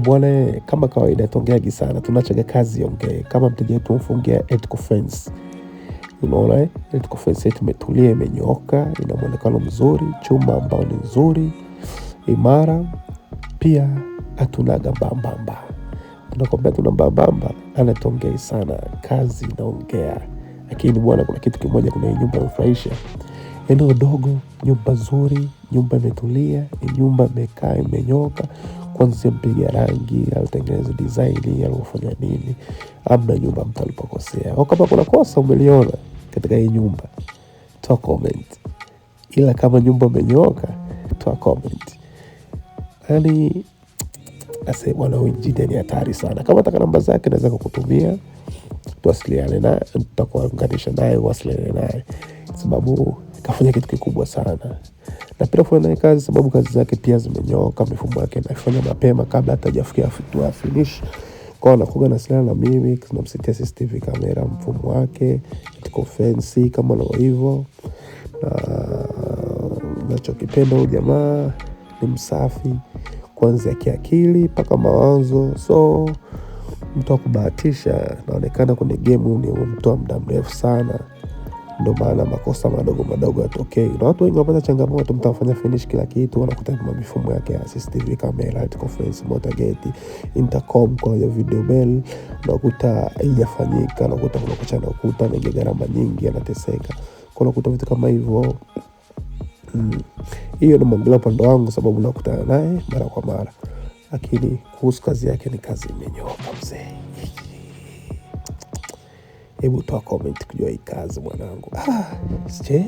Bwana, kama kawaida tuongeagi sana, tunachaga kazi ongee. Kama mteja wetu mfungia Ethical Fence, unaona Ethical Fence yetu imetulia, imenyooka, ina muonekano mzuri, chuma ambao ni nzuri, imara, pia hatunaga mbambamba. Tunakwambia tuna mbambamba, anatuongei sana, kazi inaongea. Lakini bwana, kuna kitu kimoja, kuna nyumba inafurahisha. Eneo dogo, nyumba nzuri, nyumba imetulia, nyumba imekaa, imenyooka. Kwanza mpiga rangi, alitengeneza design, alifanya nini, hamna nyumba mtu alipokosea. Au kama kuna kosa umeliona katika hii nyumba, toa comment. Ila kama nyumba imenyooka, toa comment. Yaani ase bwana, huyu injinia ni hatari sana. Kama unataka namba zake naweza kukutumia, tuwasiliane naye, tutakuunganisha naye, wasiliane naye. Sababu kafanya kitu kikubwa sana. Napenda kufanya naye kazi sababu kazi zake pia zimenyooka, mifumo yake naifanya mapema kabla hata hajafikia hatua finish. Kwa hiyo anakuwa anawasiliana na mimi, tunamsetia CCTV kamera, mfumo wake, Ethical Fence kama na hivyo. Nachokipenda huyu jamaa ni msafi kuanzia kiakili mpaka mawazo. So mtu wa kubahatisha, naonekana kwenye game ni mtu wa muda mrefu sana. Ndio maana makosa madogo madogo yatokei. Na watu wengi wanapata changamoto, mtu anafanya finish kila kitu, wanakuta mifumo yake ya CCTV kamera, Ethical Fence, motor gate, intercom kwa video bell, unakuta haijafanyika, unakuta kuna kuchana ukuta, na gharama nyingi, anateseka. Kwa unakuta vitu kama hivyo. Hiyo ndio mambo upande wangu sababu nakutana naye mara kwa mara. Lakini kuhusu kazi yake ni kazi imenyooka mzee. Hebu toa comment kujua hii kazi mwanangu. Sije